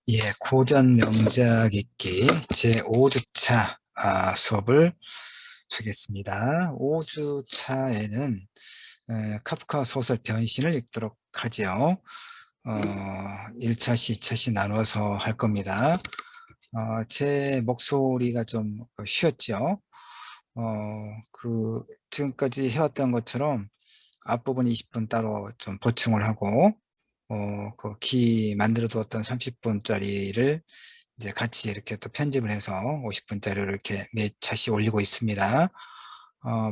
예, 고전 명작 읽기 제5주차 수업을 하겠습니다. 5주차에는 카프카 소설 변신을 읽도록 하지요. 1차시, 2차시 나눠서 할 겁니다. 제 목소리가 좀 쉬었죠. 지금까지 해왔던 것처럼 앞부분 20분 따로 좀 보충을 하고 그 기 만들어 두었던 30분짜리를 이제 같이 이렇게 또 편집을 해서 50분짜리를 이렇게 몇 차씩 올리고 있습니다.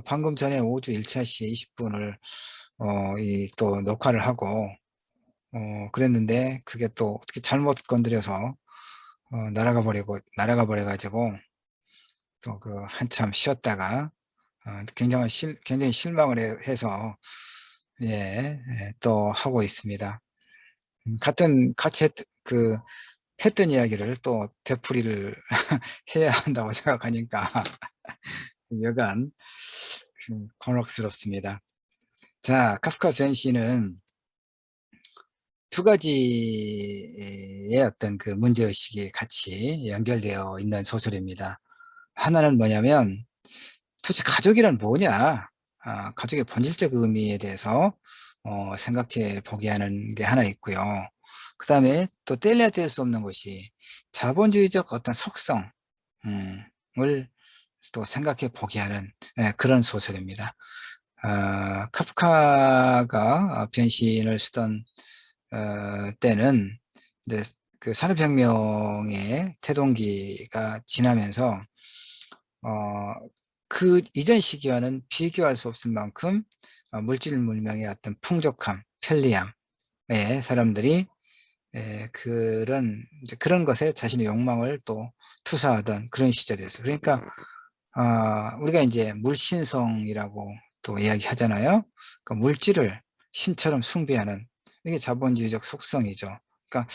방금 전에 5주 1차시 20분을 또 녹화를 하고 그랬는데 그게 또 어떻게 잘못 건드려서 날아가 버려 가지고 또 그 한참 쉬었다가 굉장히 실망을 해서 또 하고 있습니다. 같이 했던 이야기를 또 되풀이를 해야 한다고 생각하니까 여간 곤혹스럽습니다. 자, 카프카 변신은 두 가지의 어떤 그 문제의식이 같이 연결되어 있는 소설입니다. 하나는 뭐냐면 도대체 가족이란 뭐냐? 가족의 본질적 의미에 대해서 생각해 보게 하는 게 하나 있고요. 그 다음에 또 뗄래야 뗄 수 없는 것이 자본주의적 어떤 속성을 또 생각해 보게 하는 그런 소설입니다. 카프카가 변신을 쓰던 때는 이제 그 산업혁명의 태동기가 지나면서 어, 그 이전 시기와는 비교할 수 없을 만큼 물질 문명의 어떤 풍족함, 편리함에 사람들이 그런 것에 자신의 욕망을 또 투사하던 그런 시절이었어요. 그러니까 우리가 이제 물신성이라고 또 이야기하잖아요. 그러니까 물질을 신처럼 숭배하는 이게 자본주의적 속성이죠. 그러니까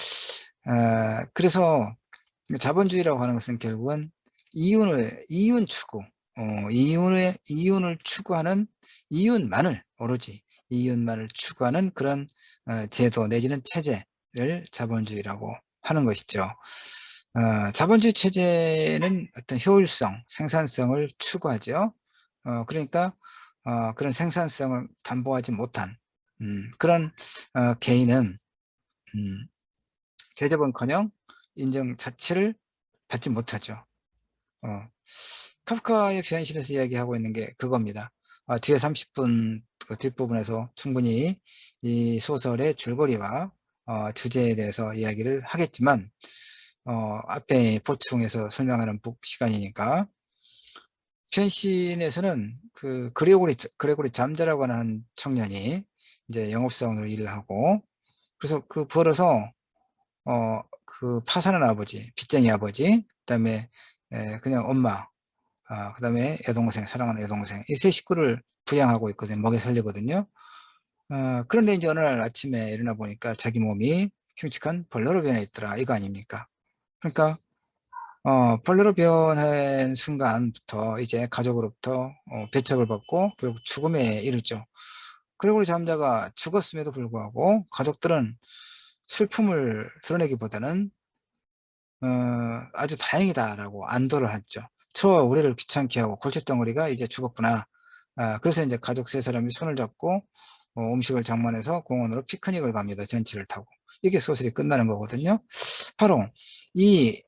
그래서 자본주의라고 하는 것은 결국은 이윤 추구, 이윤을 추구하는 오로지 이윤만을 추구하는 그런 제도 내지는 체제를 자본주의라고 하는 것이죠. 자본주의 체제는 어떤 효율성, 생산성을 추구하죠. 그러니까 그런 생산성을 담보하지 못한 그런 개인은 음, 대접은커녕 인정 자체를 받지 못하죠. 어, 카프카의 변신에서 이야기하고 있는 게 그겁니다. 뒤에 30분 그 뒷부분에서 충분히 이 소설의 줄거리와 주제에 대해서 이야기를 하겠지만 앞에 보충해서 설명하는 시간이니까 변신에서는 그 그레고리 잠자라고 하는 청년이 이제 영업사원으로 일을 하고 그래서 그 벌어서 그 파산한 아버지, 빚쟁이 아버지, 그다음에 그냥 엄마, 그다음에 여동생, 사랑하는 여동생, 이 세 식구를 부양하고 있거든요. 먹여 살리거든요. 그런데 이제 어느 날 아침에 일어나 보니까 자기 몸이 흉측한 벌레로 변해 있더라. 이거 아닙니까? 그러니까 벌레로 변한 순간부터 이제 가족으로부터 배척을 받고 결국 죽음에 이르죠. 그리고 우리 잠자가 죽었음에도 불구하고 가족들은 슬픔을 드러내기보다는 아주 다행이다라고 안도를 하죠. 우리를 귀찮게 하고 골칫덩어리가 이제 죽었구나. 그래서 이제 가족 세 사람이 손을 잡고 음식을 장만해서 공원으로 피크닉을 갑니다. 전치를 타고. 이게 소설이 끝나는 거거든요. 바로 이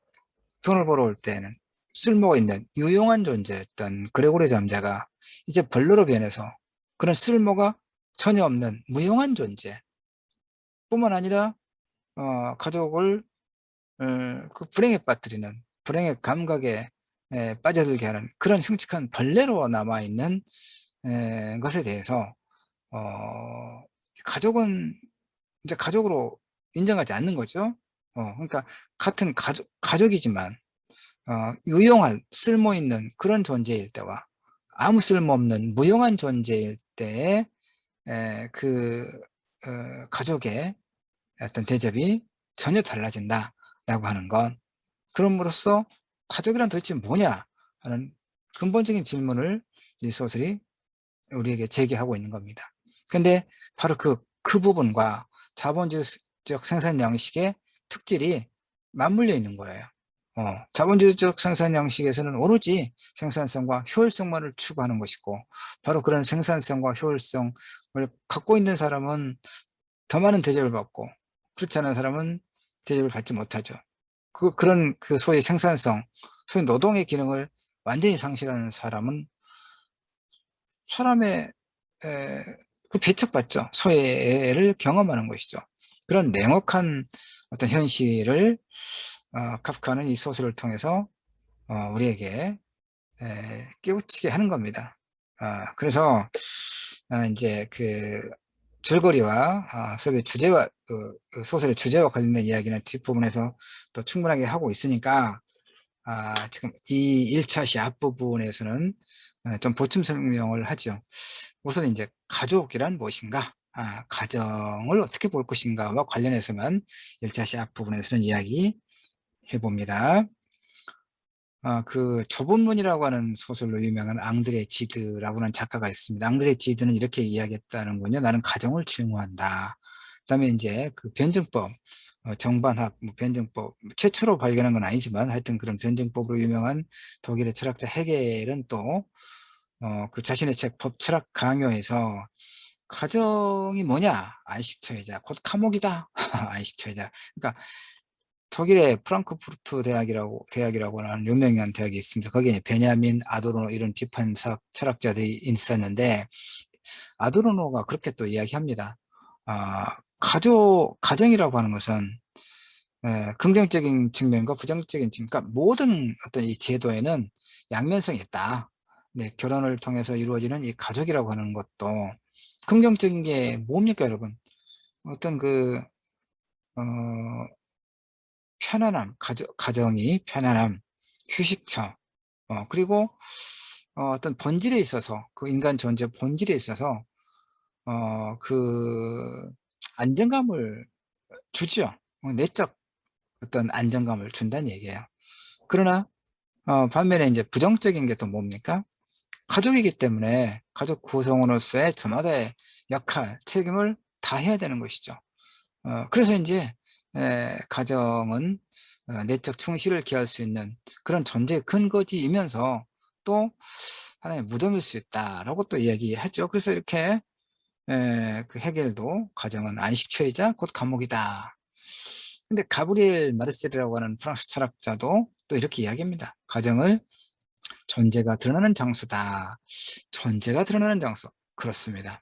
돈을 벌어올 때는 쓸모가 있는 유용한 존재였던 그레고리 잠자가 이제 벌레로 변해서 그런 쓸모가 전혀 없는 무용한 존재 뿐만 아니라 가족을 그 불행에 빠뜨리는 불행의 감각에 빠져들게 하는 그런 흉측한 벌레로 남아있는 것에 대해서 가족은 이제 가족으로 인정하지 않는 거죠. 그러니까 같은 가족이지만 유용한 쓸모있는 그런 존재일 때와 아무 쓸모없는 무용한 존재일 때의 그 가족의 어떤 대접이 전혀 달라진다라고 하는 건 그럼으로써 가족이란 도대체 뭐냐 하는 근본적인 질문을 이 소설이 우리에게 제기하고 있는 겁니다. 근데 바로 그 부분과 자본주의적 생산 양식의 특질이 맞물려 있는 거예요. 자본주의적 생산 양식에서는 오로지 생산성과 효율성만을 추구하는 것이고, 바로 그런 생산성과 효율성을 갖고 있는 사람은 더 많은 대접을 받고, 그렇지 않은 사람은 대접을 받지 못하죠. 그런 그 소위 생산성, 소위 노동의 기능을 완전히 상실하는 사람은 사람의 그 배척받죠. 소외를 경험하는 것이죠. 그런 냉혹한 어떤 현실을 카프카는 이 소설을 통해서 우리에게 깨우치게 하는 겁니다. 그래서 이제 그 줄거리와 소위 주제와 그 소설의 주제와 관련된 이야기는 뒷부분에서 또 충분하게 하고 있으니까 지금 이 1차 시 앞부분에서는 좀 보충 설명을 하죠. 우선 이제 가족이란 무엇인가, 가정을 어떻게 볼 것인가와 관련해서만 1차 시 앞부분에서는 이야기해 봅니다. 그 좁은 문이라고 하는 소설로 유명한 앙드레 지드라고 하는 작가가 있습니다. 앙드레 지드는 이렇게 이야기했다는군요. 나는 가정을 증오한다. 그다음에 이제 그 변증법, 정반합 변증법, 최초로 발견한 건 아니지만 하여튼 그런 변증법으로 유명한 독일의 철학자 헤겔은 또 그 자신의 책 법철학 강요에서 가정이 뭐냐? 안식처이자 곧 감옥이다. 안식처이자. 그러니까 독일의 프랑크푸르트 대학이라고 하는 유명한 대학이 있습니다. 거기에 베냐민 아도르노 이런 비판적 철학자들이 있었는데, 아도르노가 그렇게 또 이야기합니다. 가정이라고 하는 것은 긍정적인 측면과 부정적인 측면, 그러니까 모든 어떤 이 제도에는 양면성이 있다. 네, 결혼을 통해서 이루어지는 이 가족이라고 하는 것도 긍정적인 게 뭡니까, 여러분? 어떤 어, 편안함, 가정이 편안함, 휴식처, 그리고 어떤 본질에 있어서, 그 인간 존재 본질에 있어서, 그 안정감을 주죠. 내적 어떤 안정감을 준다는 얘기예요. 그러나, 반면에 이제 부정적인 게 또 뭡니까? 가족이기 때문에 가족 구성원으로서의 저마다의 역할, 책임을 다 해야 되는 것이죠. 그래서 이제 가정은 내적 충실을 기할 수 있는 그런 존재의 근거지이면서 또 하나의 무덤일 수 있다라고 또 이야기하죠. 그래서 이렇게 그 헤겔도 가정은 안식처이자 곧 감옥이다. 근데 가브리엘 마르셀이라고 하는 프랑스 철학자도 또 이렇게 이야기합니다. 가정을 존재가 드러나는 장소다. 존재가 드러나는 장소. 그렇습니다.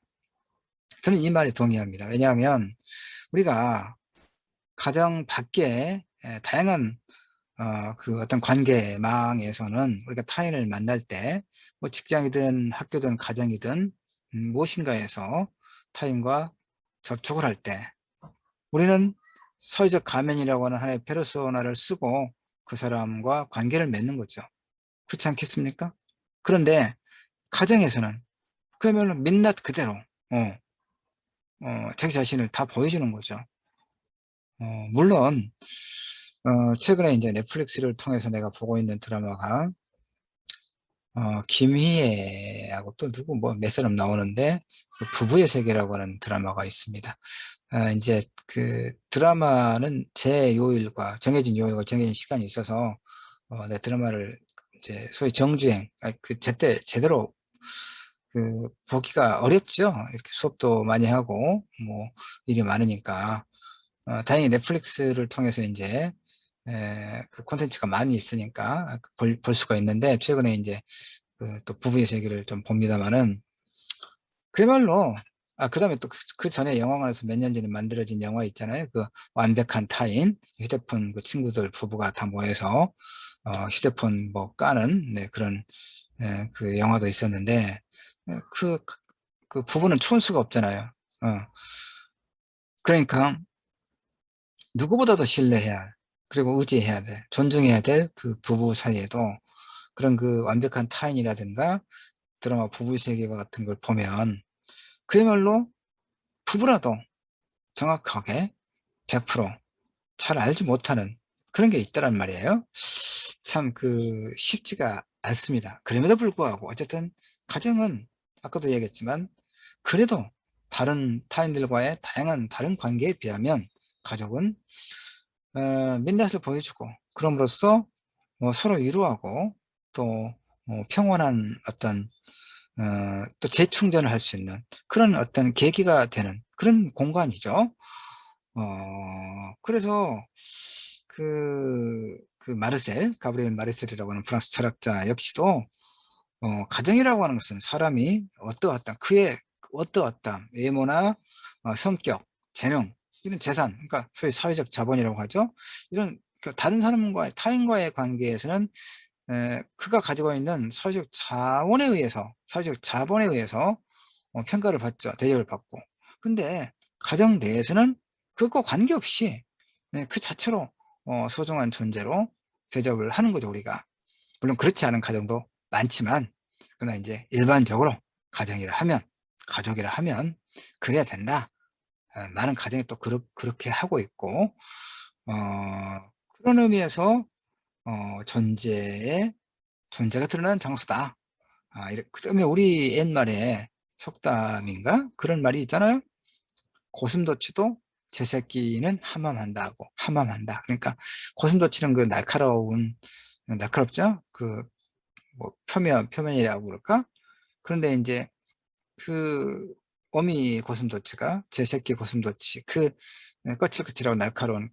저는 이 말에 동의합니다. 왜냐하면 우리가 가정 밖에 다양한 그 어떤 관계망에서는 우리가 타인을 만날 때, 뭐 직장이든 학교든 가정이든 무엇인가에서 타인과 접촉을 할 때 우리는 사회적 가면이라고 하는 하나의 페르소나를 쓰고 그 사람과 관계를 맺는 거죠. 그렇지 않겠습니까? 그런데 가정에서는 그야말로 민낯 그대로 자기 자신을 다 보여주는 거죠. 물론 최근에 이제 넷플릭스를 통해서 내가 보고 있는 드라마가 김희애하고 또 누구 뭐 몇 사람 나오는데 그 부부의 세계라고 하는 드라마가 있습니다. 이제 그 드라마는 제 요일과 정해진 요일과 정해진 시간이 있어서 내 드라마를 이제 소위 정주행, 그 제때 제대로 그 보기가 어렵죠. 이렇게 수업도 많이 하고 뭐 일이 많으니까. 다행히 넷플릭스를 통해서 이제 그 콘텐츠가 많이 있으니까 볼 수가 있는데, 최근에 이제 또 부부의 세계를 좀 봅니다만은 그야말로, 그다음에 또 그 전에 영화관에서 몇 년 전에 만들어진 영화 있잖아요. 그 완벽한 타인, 휴대폰 그 친구들 부부가 다 모여서 휴대폰 뭐 까는 그런 그 영화도 있었는데, 그 부부는 추울 수가 없잖아요. 그러니까 누구보다도 신뢰해야 할, 그리고 의지해야 될, 존중해야 될 그 부부 사이에도 그런 그 완벽한 타인이라든가 드라마 부부의 세계와 같은 걸 보면 그야말로 부부라도 정확하게 100%잘 알지 못하는 그런 게 있다란 말이에요. 참 쉽지가 않습니다. 그럼에도 불구하고 어쨌든 가정은 아까도 얘기했지만 그래도 다른 타인들과의 다양한 다른 관계에 비하면 가족은 민낯을 보여주고, 그럼으로써 서로 위로하고 또 평온한 어떤 또 재충전을 할 수 있는 그런 어떤 계기가 되는 그런 공간이죠. 그래서 그 마르셀, 가브리엘 마르셀이라고 하는 프랑스 철학자 역시도 가정이라고 하는 것은 사람이 어떠어떤 그의 어떠어떤 외모나 성격, 재능, 이런 재산, 그러니까 소위 사회적 자본이라고 하죠. 이런 그 다른 사람과 타인과의 관계에서는 그가 가지고 있는 사회적 자원에 의해서, 사회적 자본에 의해서 평가를 받죠. 대접을 받고. 근데 가정 내에서는 그것과 관계없이 그 자체로 소중한 존재로 대접을 하는 거죠, 우리가. 물론 그렇지 않은 가정도 많지만, 그러나 이제 일반적으로 가정이라 하면, 가족이라 하면 그래야 된다. 많은 가정이 또 그렇게 하고 있고, 어, 그런 의미에서 존재가 드러나는 장소다. 그다음에 우리 옛말에 속담인가 그런 말이 있잖아요. 고슴도치도 제 새끼는 함함한다고. 함함한다. 그러니까 고슴도치는 그 날카롭죠. 그 뭐 표면이라고 그럴까. 그런데 이제 그 어미 고슴도치가 제 새끼 고슴도치 거칠거칠하고 날카로운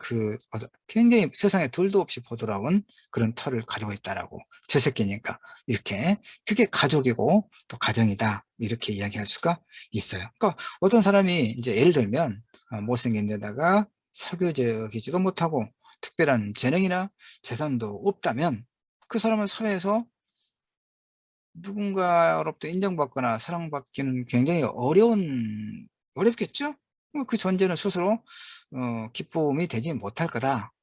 굉장히 세상에 둘도 없이 보드라운 그런 털을 가지고 있다라고. 제 새끼니까 이렇게 그게 가족이고 또 가정이다 이렇게 이야기할 수가 있어요. 그러니까 어떤 사람이 이제 예를 들면 못생긴 데다가 사교적이지도 못하고 특별한 재능이나 재산도 없다면 그 사람은 사회에서 누군가로부터 인정받거나 사랑받기는 굉장히 어렵겠죠? 그 존재는 스스로 기쁨이 되지 못할 거다.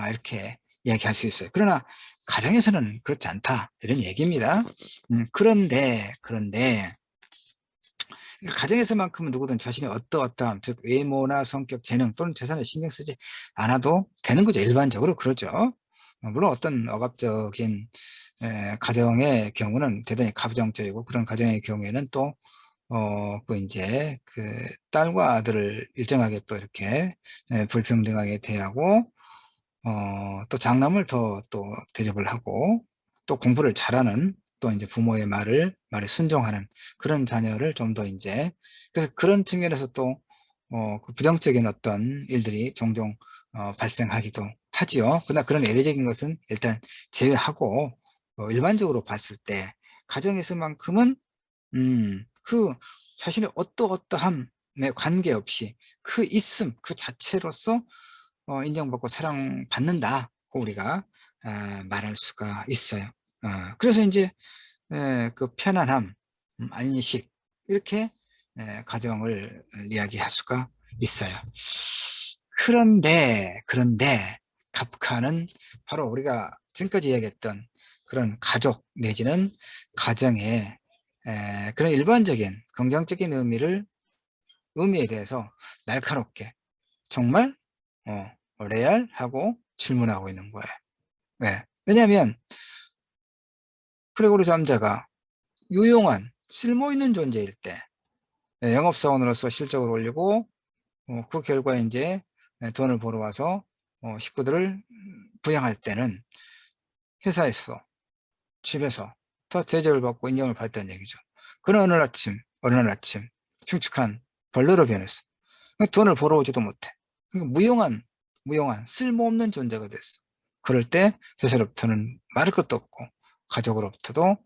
이렇게 이야기할 수 있어요. 그러나 가정에서는 그렇지 않다. 이런 얘기입니다. 그런데 가정에서만큼은 누구든 자신이 어떠어떠함, 즉 외모나 성격, 재능 또는 재산을 신경 쓰지 않아도 되는 거죠. 일반적으로 그러죠. 물론 어떤 억압적인 가정의 경우는 대단히 가부장적이고 그런 가정의 경우에는 또 이제 딸과 아들을 일정하게 또 이렇게 불평등하게 대하고 또 장남을 더 또 대접을 하고 또 공부를 잘하는 또 이제 부모의 말에 순종하는 그런 자녀를 좀 더 이제 그래서 그런 측면에서 또 그 부정적인 어떤 일들이 종종 발생하기도 하지요. 그러나 그런 예외적인 것은 일단 제외하고 일반적으로 봤을 때 가정에서만큼은 그 자신의 어떠어떠함에 관계없이 그 있음 그 자체로서 인정받고 사랑받는다고 우리가 말할 수가 있어요. 그래서 이제 그 편안함, 안식 이렇게 가정을 이야기할 수가 있어요. 그런데 카프카는 바로 우리가 지금까지 이야기했던 그런 가족 내지는 가정의 그런 일반적인 긍정적인 의미에 대해서 날카롭게 정말 레알하고 질문하고 있는 거예요. 왜? 왜냐하면 그레고리 잠자가 유용한 쓸모 있는 존재일 때 영업사원으로서 실적을 올리고 그 결과 이제 돈을 벌어 와서 식구들을 부양할 때는 회사에서 집에서 더 대접을 받고 인정을 받았다는 얘기죠. 그런 어느 날 아침 축축한 벌레로 변했어. 돈을 벌어오지도 못해. 그러니까 무용한 쓸모없는 존재가 됐어. 그럴 때 회사로부터는 말할 것도 없고 가족으로부터도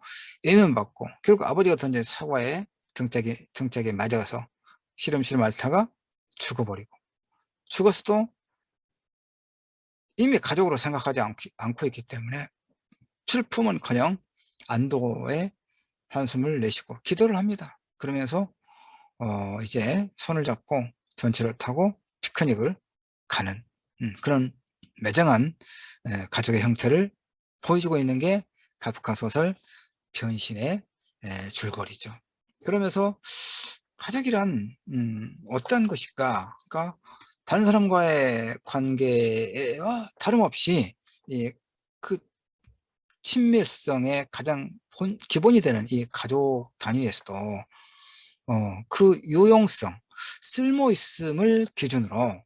외면받고 결국 아버지가 던진 사과에 등짝에 맞아서 시름시름 앓다가 죽어버리고 죽었어도 이미 가족으로 생각하지 않고 있기 때문에 슬픔은커녕 안도의 한숨을 내쉬고 기도를 합니다. 그러면서 이제 손을 잡고 전철을 타고 피크닉을 가는 그런 매정한 가족의 형태를 보여주고 있는 게 카프카 소설 변신의 줄거리죠. 그러면서 가족이란 어떤 것일까? 그러니까 다른 사람과의 관계와 다름없이 그 친밀성의 가장 기본이 되는 이 가족 단위에서도 그 유용성, 쓸모 있음을 기준으로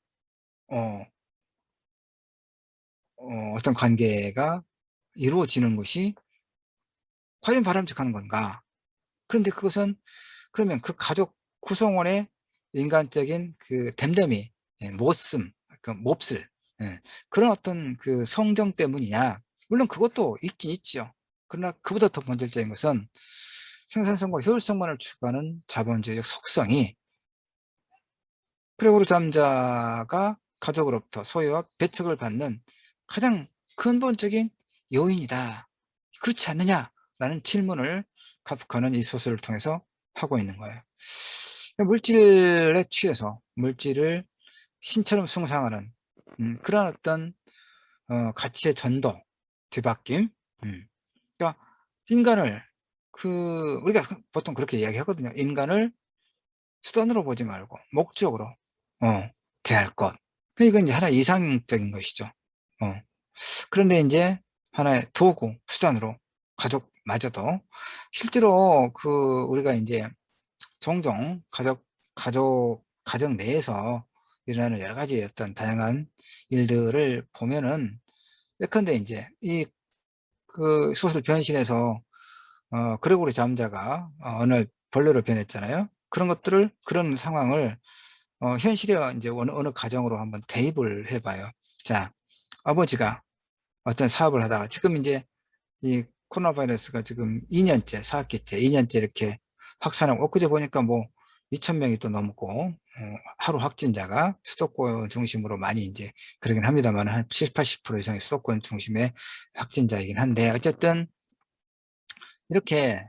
어떤 관계가 이루어지는 것이 과연 바람직한 건가? 그런데 그것은 그러면 그 가족 구성원의 인간적인 그 댐댐이, 못씀, 그 몹쓸, 그런 어떤 그 성정 때문이냐? 물론 그것도 있긴 있죠. 그러나 그보다 더 본질적인 것은 생산성과 효율성만을 추구하는 자본주의적 속성이 프레고르 잠자가 가족으로부터 소유와 배척을 받는 가장 근본적인 요인이다. 그렇지 않느냐라는 질문을 카프카는 이 소설을 통해서 하고 있는 거예요. 물질에 취해서 물질을 신처럼 숭상하는 그런 어떤 가치의 전도, 뒤바뀜. 그러니까 인간을 우리가 보통 그렇게 이야기하거든요. 인간을 수단으로 보지 말고 목적으로 대할 것. 이건 이제 하나의 이상적인 것이죠. 그런데 이제 하나의 도구, 수단으로 가족마저도 실제로 우리가 이제 종종 가정 내에서 일어나는 여러 가지 어떤 다양한 일들을 보면은 예컨대 이제 그 소설 변신에서 그레고리 잠자가 어느 날 벌레로 변했잖아요. 그런 상황을 현실에 이제 어느 가정으로 한번 대입을 해봐요. 자, 아버지가 어떤 사업을 하다가 지금 이제 이 코로나 바이러스가 지금 2년째, 4학기째, 2년째 이렇게 확산하고, 엊그제 보니까 뭐 2,000명이 또 넘고, 하루 확진자가 수도권 중심으로 많이 이제 그러긴 합니다만 한 70, 80% 이상이 수도권 중심의 확진자이긴 한데, 어쨌든 이렇게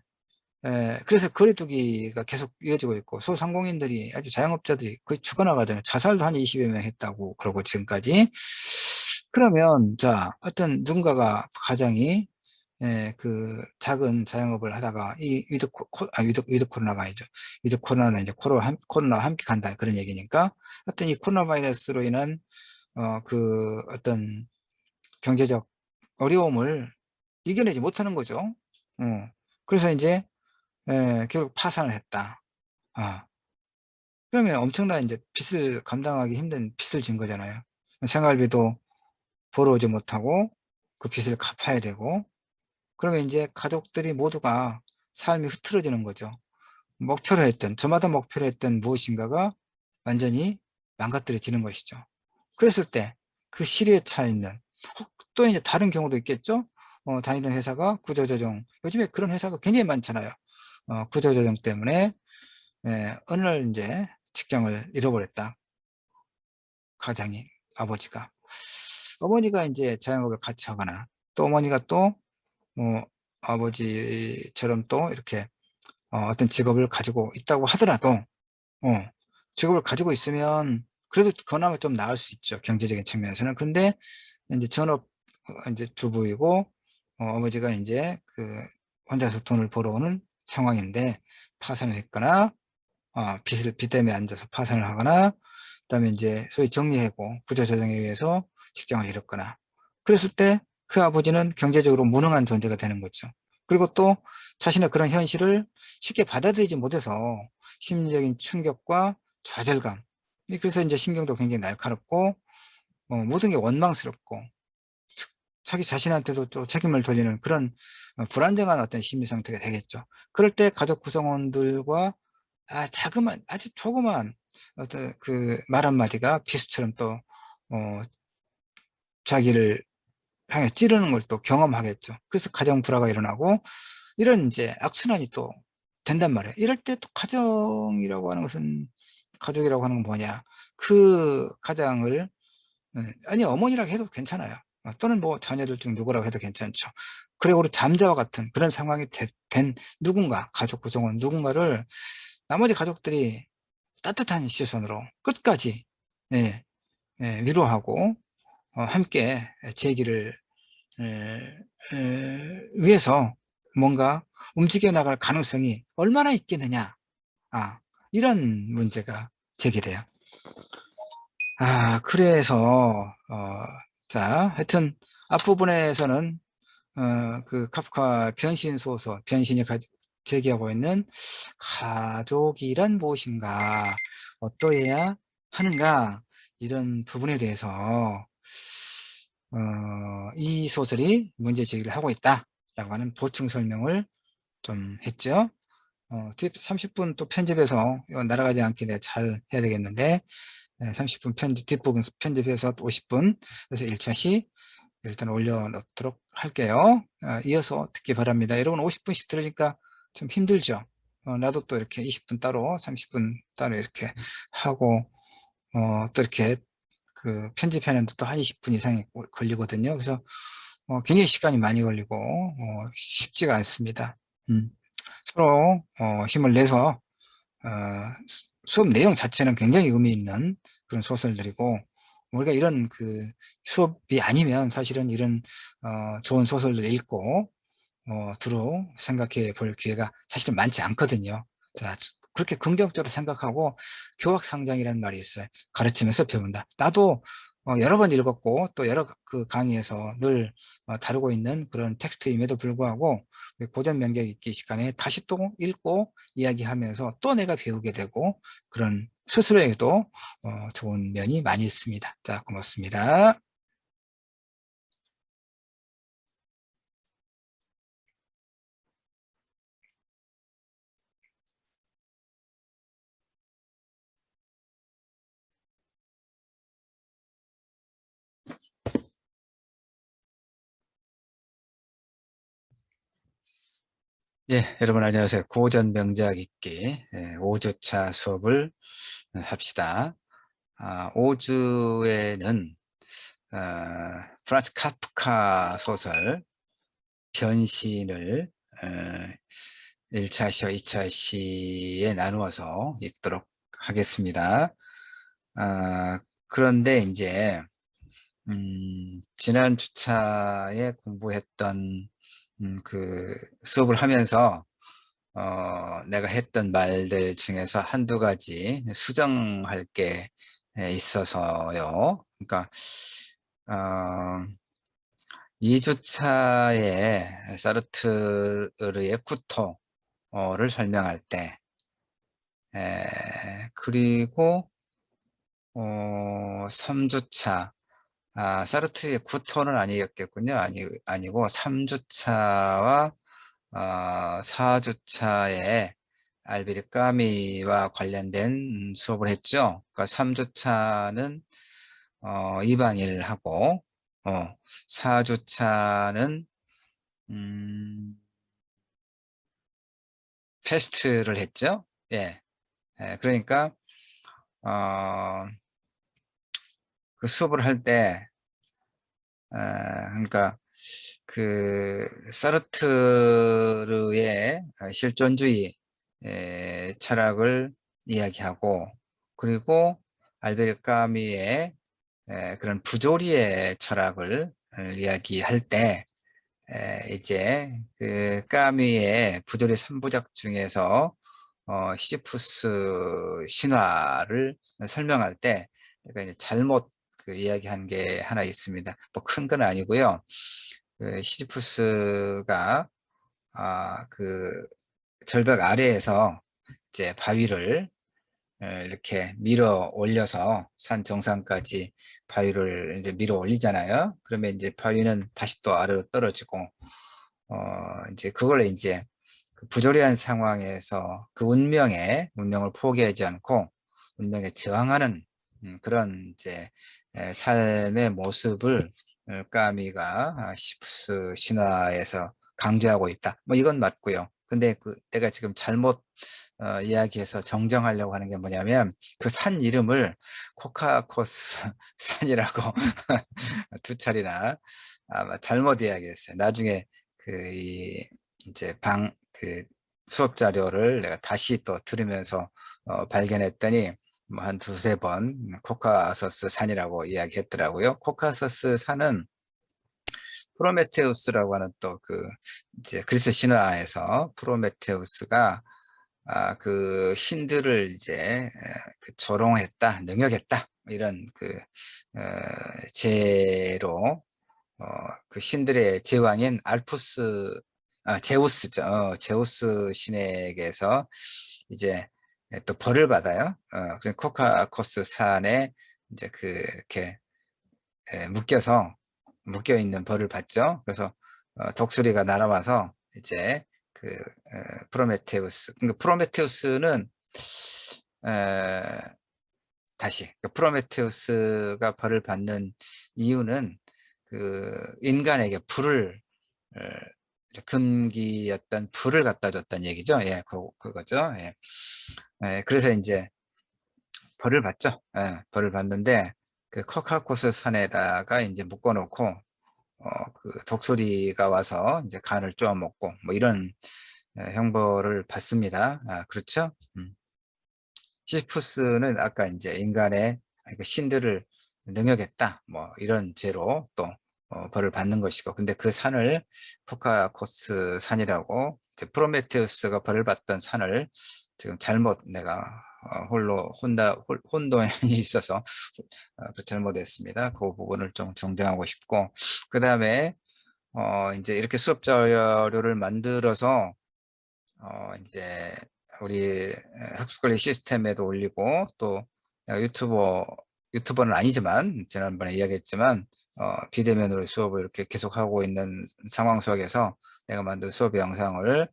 그래서 거리두기가 계속 이어지고 있고, 소상공인들이 아주 자영업자들이 거의 죽어나가잖아요. 자살도 한 20여 명 했다고 그러고 지금까지. 그러면 자, 어떤 누군가가 가장이 그 작은 자영업을 하다가 이 위드 코로나가 아니죠. 위드 코로나는 이제 코로나와 함께 간다 그런 얘기니까 하여튼 이 코로나 바이러스로 인한 어떤 경제적 어려움을 이겨내지 못하는 거죠. 그래서 이제 결국 파산을 했다. 아, 그러면 엄청난 이제 빚을 감당하기 힘든 빚을 진 거잖아요. 생활비도 벌어오지 못하고 그 빚을 갚아야 되고, 그러면 이제 가족들이 모두가 삶이 흐트러지는 거죠. 저마다 목표로 했던 무엇인가가 완전히 망가뜨려지는 것이죠. 그랬을 때 그 실에 차 있는, 또 이제 다른 경우도 있겠죠. 다니던 회사가 구조조정, 요즘에 그런 회사가 굉장히 많잖아요. 구조조정 때문에 어느 날 이제 직장을 잃어버렸다. 가장이, 아버지가. 어머니가 이제 자영업을 같이 하거나, 또 어머니가 또 아버지처럼 또 이렇게 어떤 직업을 가지고 있다고 하더라도, 직업을 가지고 있으면 그래도 그나마 좀 나을 수 있죠. 경제적인 측면에서는. 근데 이제 전업 이제 주부이고, 어머니가 이제 혼자서 돈을 벌어오는 상황인데 파산을 했거나, 빚 때문에 앉아서 파산을 하거나, 그다음에 이제 소위 정리해고 구조조정에 의해서 직장을 잃었거나, 그랬을 때 그 아버지는 경제적으로 무능한 존재가 되는 거죠. 그리고 또 자신의 그런 현실을 쉽게 받아들이지 못해서 심리적인 충격과 좌절감, 그래서 이제 신경도 굉장히 날카롭고 모든 게 원망스럽고 자기 자신한테도 또 책임을 돌리는 그런 불안정한 어떤 심리 상태가 되겠죠. 그럴 때 가족 구성원들과 아주 조그만 어떤 그 말 한마디가 비수처럼 또 자기를 향해 찌르는 걸 또 경험하겠죠. 그래서 가정 불화가 일어나고 이런 이제 악순환이 또 된단 말이에요. 이럴 때 또 가족이라고 하는 건 뭐냐? 그 가장을 아니 어머니라고 해도 괜찮아요. 또는 뭐 자녀들 중 누구라고 해도 괜찮죠. 그리고 잠자와 같은 그런 상황이 된 누군가, 가족 구성원 누군가를 나머지 가족들이 따뜻한 시선으로 끝까지 예, 위로하고 함께 제기를 위해서 뭔가 움직여 나갈 가능성이 얼마나 있겠느냐. 이런 문제가 제기돼요. 그래서 자, 하여튼 앞부분에서는 그 카프카 변신 소설, 변신이 제기하고 있는 가족이란 무엇인가, 어떠해야 하는가, 이런 부분에 대해서 이 소설이 문제 제기를 하고 있다라고 하는 보충 설명을 좀 했죠. 30분 또 편집해서 이거 날아가지 않게 내가 잘 해야 되겠는데, 30분 편집, 뒷부분 편집해서 50분, 그래서 1차 시 일단 올려놓도록 할게요. 이어서 듣기 바랍니다. 여러분 50분씩 들으니까 좀 힘들죠. 나도 또 이렇게 20분 따로, 30분 따로 이렇게 하고, 또 이렇게 그 편집하는데 또 한 20분 이상이 걸리거든요. 그래서 굉장히 시간이 많이 걸리고 쉽지가 않습니다. 서로 힘을 내서 수업 내용 자체는 굉장히 의미 있는 그런 소설들이고, 우리가 이런 그 수업이 아니면 사실은 이런 좋은 소설들을 읽고 들어 생각해 볼 기회가 사실은 많지 않거든요. 자, 그렇게 긍정적으로 생각하고 교학상장이라는 말이 있어요. 가르치면서 배운다. 나도 여러 번 읽었고 또 여러 그 강의에서 늘 다루고 있는 그런 텍스트임에도 불구하고 고전 명작 읽기 시간에 다시 또 읽고 이야기하면서 또 내가 배우게 되고, 그런 스스로에게도 좋은 면이 많이 있습니다. 자, 고맙습니다. 예, 여러분 안녕하세요. 고전 명작 읽기 5주차 수업을 합시다. 5주에는 프란츠 카프카 소설 변신을 1차 시와 2차 시에 나누어서 읽도록 하겠습니다. 그런데 이제 지난 주차에 공부했던 그 수업을 하면서 내가 했던 말들 중에서 한두 가지 수정할 게 있어서요. 그러니까 2주차에 사르트르의 구토를 설명할 때, 그리고 3주차, 사르트르의 구토는 아니었겠군요. 아니고 3주차와 4주차에 알베르 까미와 관련된 수업을 했죠. 그러니까 3주차는 이방인을 하고, 4주차는 페스트를 했죠. 예. 그러니까 어, 그 수업을 할 때, 그러니까 그 사르트르의 실존주의 철학을 이야기하고, 그리고 알베르 까미의 그런 부조리의 철학을 이야기할 때, 이제 그 까미의 부조리 3부작 중에서 시지푸스 신화를 설명할 때 내가 이제 잘못 그 이야기한 게 하나 있습니다. 뭐 큰 건 아니고요. 그 시지푸스가 그 절벽 아래에서 이제 바위를 이렇게 밀어 올려서 산 정상까지 바위를 이제 밀어 올리잖아요. 그러면 이제 바위는 다시 또 아래로 떨어지고, 이제 그걸 이제 그 부조리한 상황에서 그 운명을 포기하지 않고 운명에 저항하는 그런 이제 삶의 모습을 까미가 시푸스 신화에서 강조하고 있다. 뭐 이건 맞고요. 근데 그 내가 지금 잘못 이야기해서 정정하려고 하는 게 뭐냐면, 그 산 이름을 코카코스 산이라고 두 차례나 아마 잘못 이야기했어요. 나중에 이제 그 수업 자료를 내가 다시 또 들으면서 발견했더니 뭐 한 두세 번 코카서스 산이라고 이야기했더라고요. 코카서스 산은 프로메테우스라고 하는 또 그 이제 그리스 신화에서 프로메테우스가 그 신들을 이제 그 조롱했다, 능욕했다, 이런 그 죄로 그 신들의 제왕인 제우스죠. 제우스 신에게서 이제 또 벌을 받아요. 그래서 코카코스 산에 이제 그 이렇게 묶여서 묶여 있는 벌을 받죠. 그래서 독수리가 날아와서 이제 그 프로메테우스. 그러니까 프로메테우스는 에, 다시 그 프로메테우스가 벌을 받는 이유는 그 인간에게 불을 어, 금기였던 불을 갖다 줬다는 얘기죠. 예, 그거죠. 예. 예, 그래서 이제 벌을 받죠. 예, 벌을 받는데 그 코카코스 산에다가 이제 묶어놓고 그 독수리가 와서 이제 간을 쪼아 먹고 뭐 이런 형벌을 받습니다. 아, 그렇죠? 시시푸스는 아까 이제 인간의 그 신들을 능욕했다 뭐 이런 죄로 또 벌을 받는 것이고, 근데 그 산을 포카코스 산이라고, 이제 프로메테우스가 벌을 받던 산을 지금 잘못 내가 홀로 혼돈이 있어서 잘못했습니다. 그 부분을 좀 정정하고 싶고, 그 다음에 이제 이렇게 수업 자료를 만들어서 이제 우리 학습관리 시스템에도 올리고, 또 유튜버는 아니지만 지난번에 이야기했지만 비대면으로 수업을 이렇게 계속하고 있는 상황 속에서 내가 만든 수업 영상을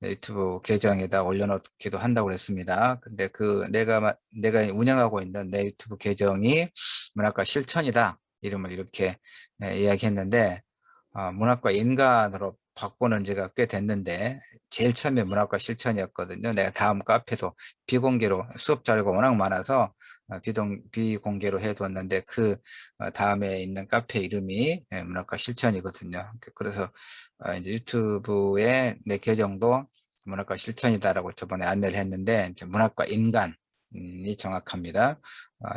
유튜브 계정에다 올려놓기도 한다고 그랬습니다. 근데 그 내가 운영하고 있는 내 유튜브 계정이 문학과 실천이다 이름을 이렇게 이야기했는데, 문학과 인간으로 바꾸는 지가 꽤 됐는데 제일 처음에 문학과 실천이었거든요. 내가 다음 카페도 비공개로, 수업 자료가 워낙 많아서 비공개로 해두었는데 그 다음에 있는 카페 이름이 문학과 실천이거든요. 그래서 이제 유튜브에 내 계정도 문학과 실천이다라고 저번에 안내를 했는데 이제 문학과 인간이 정확합니다.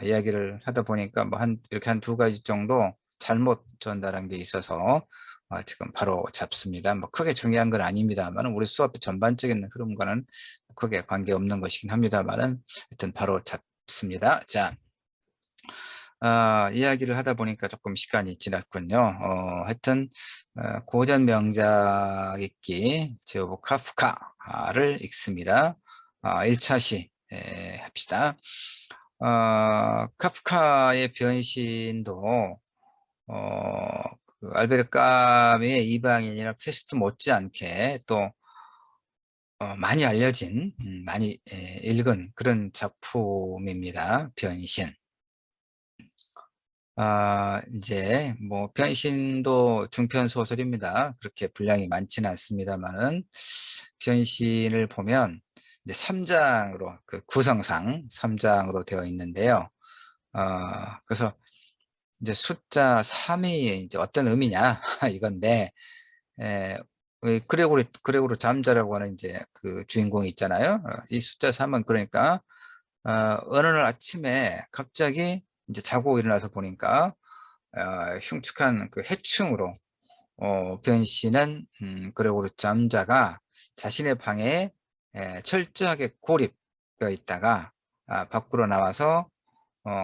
이야기를 하다 보니까 뭐 이렇게 한 두 가지 정도 잘못 전달한 게 있어서 지금 바로 잡습니다. 뭐 크게 중요한 건 아닙니다만, 우리 수업의 전반적인 흐름과는 크게 관계없는 것이긴 합니다만은 하여튼 바로 잡습니다. 자, 이야기를 하다 보니까 조금 시간이 지났군요. 하여튼 고전 명작 읽기 제오브 카프카를 읽습니다. 1차 시 합시다. 카프카의 변신도 그 알베르 까미의 이방인이나 페스트 못지않게 또 많이 알려진, 많이 읽은 그런 작품입니다. 변신. 이제 뭐 변신도 중편 소설입니다. 그렇게 분량이 많지는 않습니다만은 변신을 보면 이제 3장으로, 그 구성상 3장으로 되어 있는데요. 그래서 이제 숫자 3이 이제 어떤 의미냐 이건데, 에, 그레고로 잠자라고 하는 이제 그 주인공이 있잖아요. 이 숫자 3은 그러니까 어느 날 아침에 갑자기 이제 자고 일어나서 보니까 흉측한 그 해충으로 변신한 그레고로 잠자가 자신의 방에 철저하게 고립되어 있다가 밖으로 나와서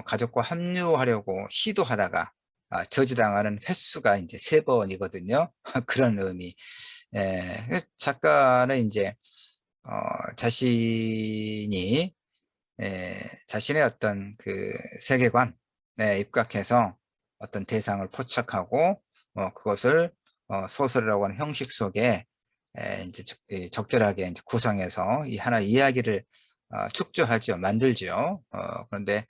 가족과 합류하려고 시도하다가 저지당하는 횟수가 이제 3번이거든요. 그런 의미. 작가는 이제 자신이 자신의 어떤 그 세계관에 입각해서 어떤 대상을 포착하고 그것을 소설이라고 하는 형식 속에 이제 적절하게 이제 구성해서 이 하나 이야기를 축조하죠, 만들죠. 그런데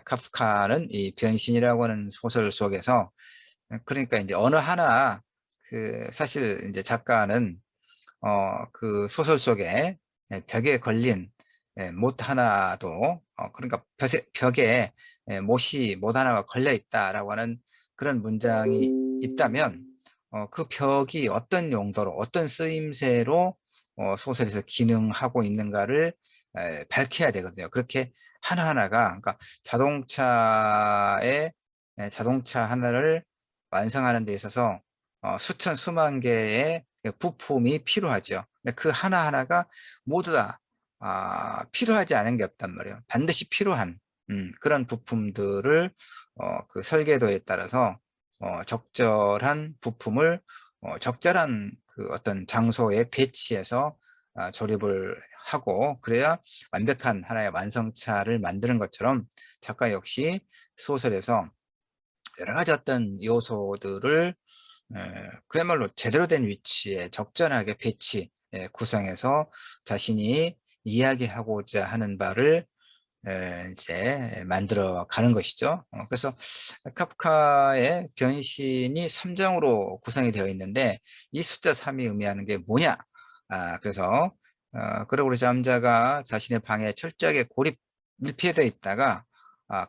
카프카는 이 변신이라고 하는 소설 속에서, 그러니까 이제 어느 하나, 그 사실 이제 작가는 그 소설 속에 벽에 걸린 못 하나도, 그러니까 벽에 못이 못 하나가 걸려 있다라고 하는 그런 문장이 있다면 그 벽이 어떤 용도로, 어떤 쓰임새로 소설에서 기능하고 있는가를 밝혀야 되거든요. 그렇게 하나하나가, 그러니까 자동차 하나를 완성하는 데 있어서 수천 수만 개의 부품이 필요하죠. 근데 그 하나하나가 모두 다 필요하지 않은 게 없단 말이에요. 반드시 필요한 그런 부품들을 그 설계도에 따라서 적절한 부품을 적절한 그 어떤 장소에 배치해서 조립을 하고, 그래야 완벽한 하나의 완성차를 만드는 것처럼 작가 역시 소설에서 여러 가지 어떤 요소들을 그야말로 제대로 된 위치에 적절하게 구성해서 자신이 이야기하고자 하는 바를 이제 만들어 가는 것이죠. 그래서 카프카의 변신이 3장으로 구성이 되어 있는데 이 숫자 3이 의미하는 게 뭐냐? 그래서 그레고리 잠자가 자신의 방에 철저하게 밀폐되어 있다가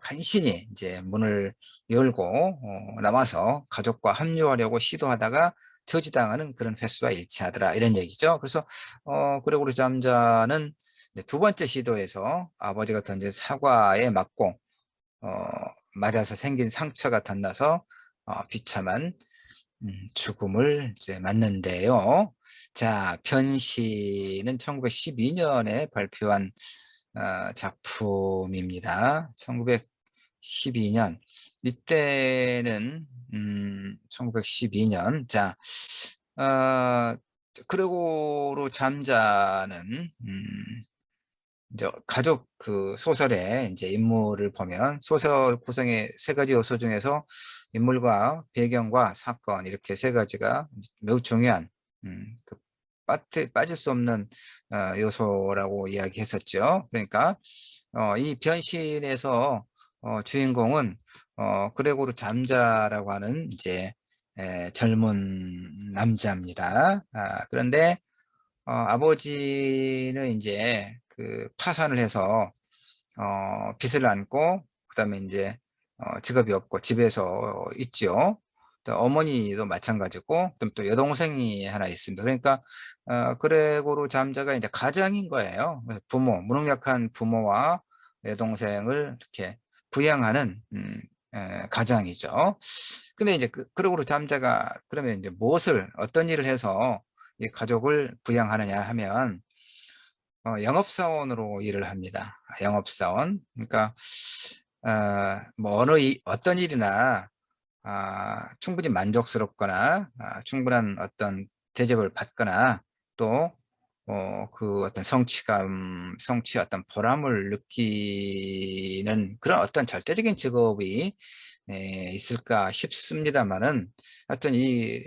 간신히 이제 문을 열고 나와서 가족과 합류하려고 시도하다가 저지당하는 그런 횟수와 일치하더라 이런 얘기죠. 그래서 그레고리 잠자는 두 번째 시도에서 아버지가 던진 사과에 어, 맞아서 생긴 상처가 덧나서 비참한 죽음을 이제 맞는데요. 자, 변신은 1912년에 발표한 작품입니다. 1912년. 이때는 1912년. 자, 그레고로 잠자는 이제 가족 그 소설의 이제 인물을 보면 소설 구성의 세 가지 요소 중에서 인물과 배경과 사건 이렇게 세 가지가 매우 중요한 그 빠질 수 없는 요소라고 이야기했었죠. 그러니까 이 변신에서 주인공은 그레고르 잠자라고 하는 이제 젊은 남자입니다. 그런데 아버지는 이제 그 파산을 해서 빚을 안고 그다음에 이제 직업이 없고 집에서 있죠. 또 어머니도 마찬가지고 또 여동생이 하나 있습니다. 그러니까 그레고로 잠자가 이제 가장인 거예요. 무능력한 부모와 여동생을 이렇게 부양하는 가장이죠. 근데 이제 그레고로 잠자가 그러면 이제 어떤 일을 해서 이 가족을 부양하느냐 하면 영업사원으로 일을 합니다. 영업사원. 그러니까 뭐 어떤 일이나 충분히 만족스럽거나 충분한 어떤 대접을 받거나 또 그 어떤 성취 어떤 보람을 느끼는 그런 어떤 절대적인 직업이 있을까 싶습니다만은 하여튼 이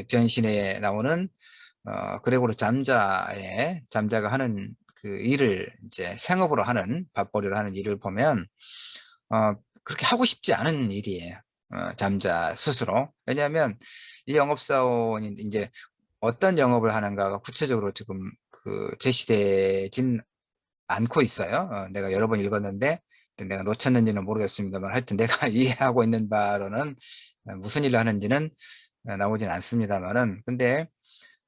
변신에 나오는 그레고로 잠자가 하는 그 일을 이제 생업으로 하는 밥벌이로 하는 일을 보면 그렇게 하고 싶지 않은 일이에요. 잠자 스스로. 왜냐하면 이 영업사원이 이제 어떤 영업을 하는가가 구체적으로 지금 그 제시되진 않고 있어요. 내가 여러 번 읽었는데 내가 놓쳤는지는 모르겠습니다만 하여튼 내가 이해하고 있는 바로는 무슨 일을 하는지는 나오진 않습니다만은 근데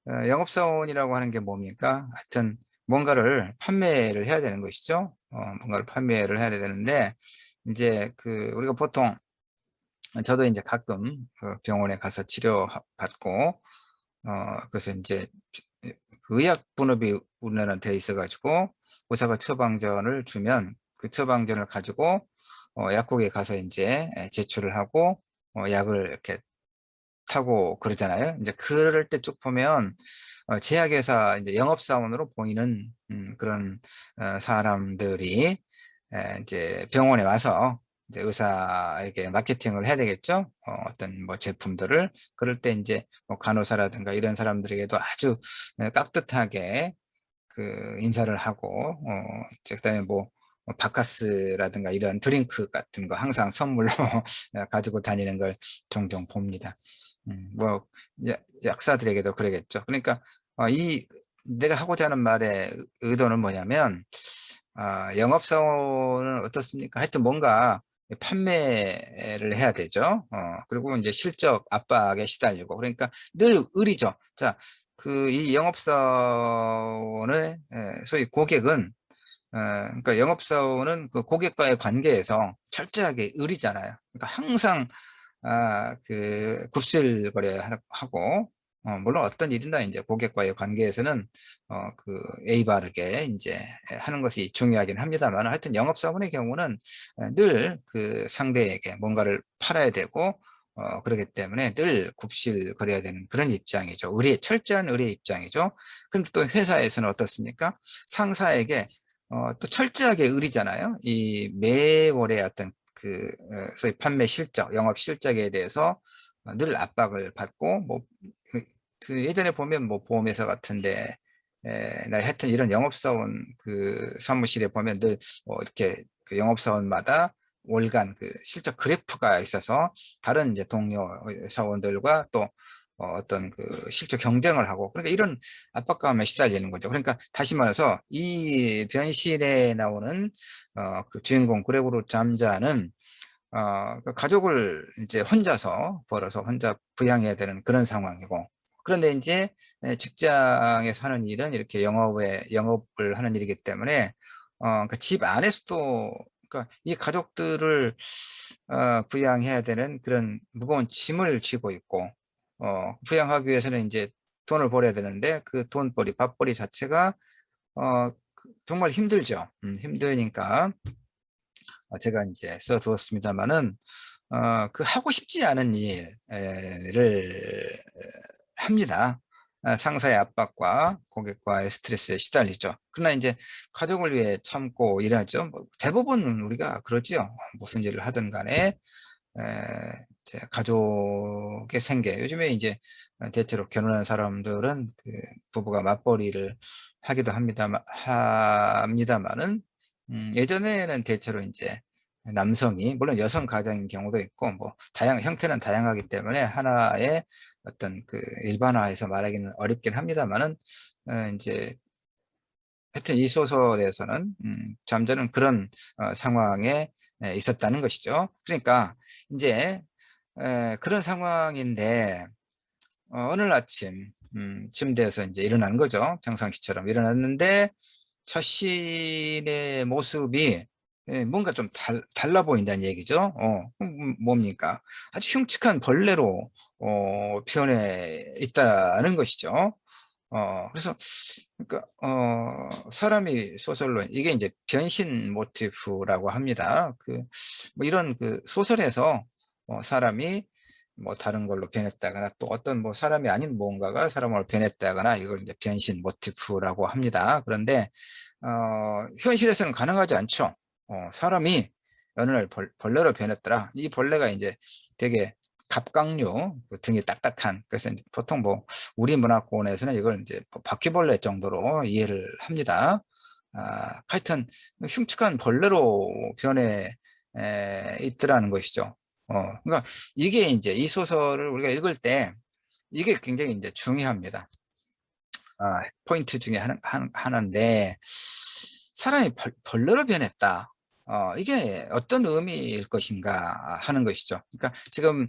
영업사원이라고 하는 게 뭡니까? 하여튼 뭔가를 판매를 해야 되는 것이죠. 뭔가를 판매를 해야 되는데 이제 그 우리가 보통 저도 이제 가끔 그 병원에 가서 치료받고 그래서 이제 그 의약 분업이 우리나라는 돼 있어가지고 의사가 처방전을 주면 그 처방전을 가지고 약국에 가서 이제 제출을 하고 약을 이렇게 타고 그러잖아요. 이제 그럴 때 쭉 보면 제약회사 이제 영업사원으로 보이는 그런 사람들이 이제 병원에 와서 이제 의사에게 마케팅을 해야 되겠죠. 어떤 뭐 제품들을 그럴 때 이제 뭐 간호사라든가 이런 사람들에게도 아주 깍듯하게 그 인사를 하고 그다음에 뭐 바카스라든가 이런 드링크 같은 거 항상 선물로 가지고 다니는 걸 종종 봅니다. 뭐 약사들에게도 그러겠죠. 그러니까 이 내가 하고자 하는 말의 의도는 뭐냐면 영업사원은 어떻습니까? 하여튼 뭔가 판매를 해야 되죠. 그리고 이제 실적 압박에 시달리고 그러니까 늘 의리죠. 자, 그 이 영업사원의 소위 고객은 그러니까 영업사원은 그 고객과의 관계에서 철저하게 의리잖아요. 그러니까 항상 그 굽실거려야 하고 물론 어떤 일이나 이제 고객과의 관계에서는 그 예의 바르게 이제 하는 것이 중요하긴 합니다만 하여튼 영업사원의 경우는 늘 그 상대에게 뭔가를 팔아야 되고 그렇기 때문에 늘 굽실거려야 되는 그런 입장이죠. 철저한 의리의 입장이죠. 그럼 또 회사에서는 어떻습니까? 상사에게 또 철저하게 의리잖아요. 이 매월의 어떤 소위 판매 실적, 영업 실적에 대해서 늘 압박을 받고, 뭐, 예전에 보면 뭐 보험회사 같은데, 나 하여튼 이런 영업사원 사무실에 보면 늘 이렇게 그 영업사원마다 월간 실적 그래프가 있어서 다른 이제 동료 사원들과 또 어떤 실적 경쟁을 하고, 그러니까 이런 압박감에 시달리는 거죠. 그러니까 다시 말해서 이 변신에 나오는 그 주인공 그레고르 잠자는 그 가족을 이제 혼자서 벌어서 혼자 부양해야 되는 그런 상황이고, 그런데 이제 직장에서 하는 일은 이렇게 영업을 하는 일이기 때문에 그집 안에서도, 그러니까 이 가족들을 부양해야 되는 그런 무거운 짐을 지고 있고, 부양하기 위해서는 이제 돈을 벌어야 되는데 그 돈벌이, 밥벌이 자체가 정말 힘들죠. 힘드니까 제가 이제 써두었습니다만은 하고 싶지 않은 일을 합니다. 상사의 압박과 고객과의 스트레스에 시달리죠. 그러나 이제 가족을 위해 참고 일하죠. 뭐 대부분 우리가 그러지요. 무슨 일을 하든 간에 이제 가족의 생계. 요즘에 이제 대체로 결혼한 사람들은 부부가 맞벌이를 하기도 합니다만은, 예전에는 대체로 이제 남성이, 물론 여성 가장인 경우도 있고, 뭐 형태는 다양하기 때문에 하나의 어떤 일반화해서 말하기는 어렵긴 합니다만은, 이제 하여튼 이 소설에서는 잠자는 그런 상황에 있었다는 것이죠. 그러니까 이제 그런 상황인데 어느 날 아침 침대에서 이제 일어나는 거죠. 평상시처럼 일어났는데 처신의 모습이 뭔가 좀 달라 보인다는 얘기죠. 뭡니까? 아주 흉측한 벌레로 변해 있다는 것이죠. 그래서, 그러니까, 사람이 소설로, 이게 이제 변신 모티프라고 합니다. 뭐 이런 소설에서 사람이 뭐 다른 걸로 변했다거나 또 어떤 뭐 사람이 아닌 무언가가 사람으로 변했다거나 이걸 이제 변신 모티프라고 합니다. 그런데, 현실에서는 가능하지 않죠. 사람이 어느 날 벌레로 변했더라. 이 벌레가 이제 되게 갑각류, 등이 딱딱한, 그래서 이제 보통 뭐 우리 문화권에서는 이걸 이제 바퀴벌레 정도로 이해를 합니다. 하여튼 흉측한 벌레로 변해 있더라는 것이죠. 그러니까 이게 이제 이 소설을 우리가 읽을 때 이게 굉장히 이제 중요합니다. 포인트 중에 하나인데, 사람이 벌레로 변했다. 이게 어떤 의미일 것인가 하는 것이죠. 그러니까 지금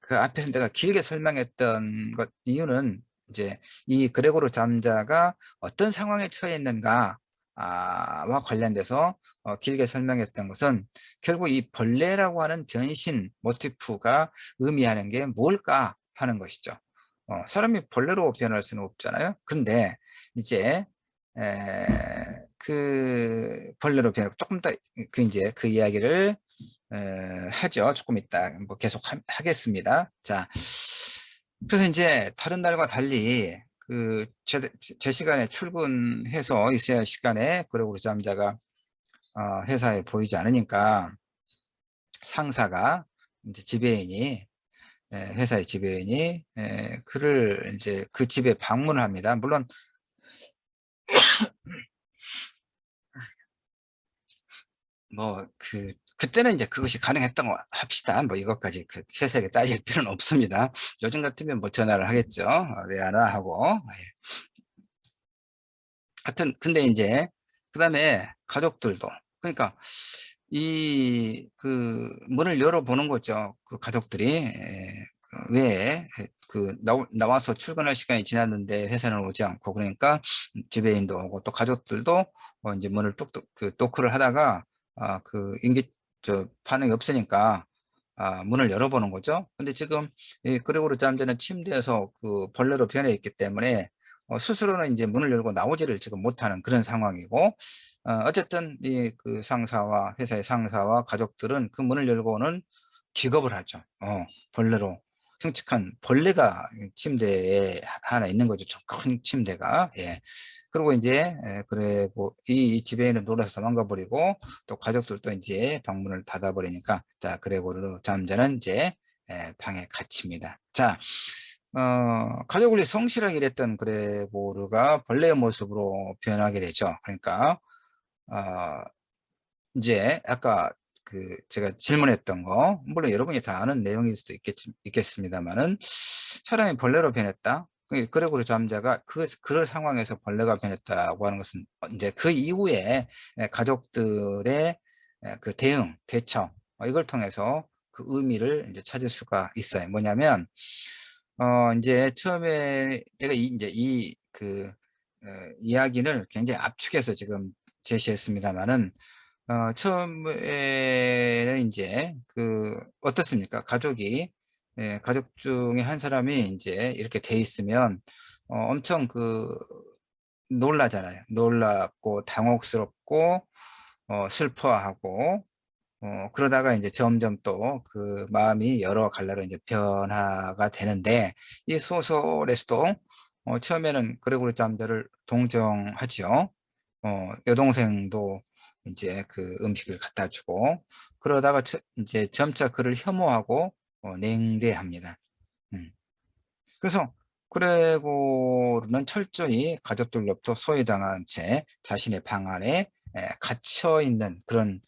그 앞에서 내가 길게 설명했던 것 이유는 이제 이 그레고르 잠자가 어떤 상황에 처해 있는가와 관련돼서 길게 설명했던 것은 결국 이 벌레라고 하는 변신 모티프가 의미하는 게 뭘까 하는 것이죠. 사람이 벌레로 변할 수는 없잖아요. 근데 이제 벌레로 변하고 조금 더 이제 그 이야기를 하죠. 조금 이따 뭐 계속 하겠습니다. 자, 그래서 이제 다른 날과 달리 제 시간에 출근해서 있어야 할 시간에 그러고 잠자가 회사에 보이지 않으니까 상사가 이제 지배인이 회사의 지배인이 그를 이제 그 집에 방문을 합니다. 물론 뭐 그때는 이제 그것이 가능했던 거 합시다. 뭐 이것까지 세세하게 따질 필요는 없습니다. 요즘 같으면 뭐 전화를 하겠죠. 왜 안 와 하고. 하여튼 근데 이제 그다음에 가족들도, 그러니까 문을 열어보는 거죠. 그 가족들이 왜 나와서 출근할 시간이 지났는데 회사는 오지 않고, 그러니까 지배인도 오고 또 가족들도 이제 문을 뚝뚝 노크를 하다가 반응이 없으니까 문을 열어보는 거죠. 근데 지금 이 그레고르 잠자는 침대에서 벌레로 변해 있기 때문에 스스로는 이제 문을 열고 나오지를 지금 못하는 그런 상황이고, 어쨌든 회사의 상사와 가족들은 그 문을 열고는 기겁을 하죠. 벌레로 흉측한 벌레가 침대에 하나 있는 거죠. 좀 큰 침대가. 예. 그리고 이제 그리고 이 지배인은 놀라서 도망가 버리고 또 가족들도 이제 방문을 닫아 버리니까 자 그레고르 잠자는 이제 방에 갇힙니다. 자, 가족을 위해 성실하게 일했던 그레고르가 벌레의 모습으로 변하게 되죠. 그러니까 어, 이제 아까 그 제가 질문했던 거 물론 여러분이 다 아는 내용일 수도 있겠습니다만은 사람이 벌레로 변했다. 그레고르 잠자가 그 상황에서 벌레가 변했다고 하는 것은 이제 그 이후에 가족들의 그 대응, 대처 이걸 통해서 그 의미를 이제 찾을 수가 있어요. 뭐냐면 이제 처음에 내가 이제 이야기를 굉장히 압축해서 지금 제시했습니다만은 처음에는 이제 어떻습니까? 가족 중에 한 사람이 이제 이렇게 돼 있으면 엄청 놀라잖아요. 놀랍고 당혹스럽고 슬퍼하고 그러다가 이제 점점 또 그 마음이 여러 갈래로 이제 변화가 되는데 이 소설에서도 처음에는 그레고리 잠자를 동정하지요. 여동생도 이제 그 음식을 갖다 주고 그러다가 이제 점차 그를 혐오하고 냉대합니다. 음. 그래서 그레고르는 철저히 가족들로부터 소외당한 채 자신의 방 안에 갇혀 있는 그런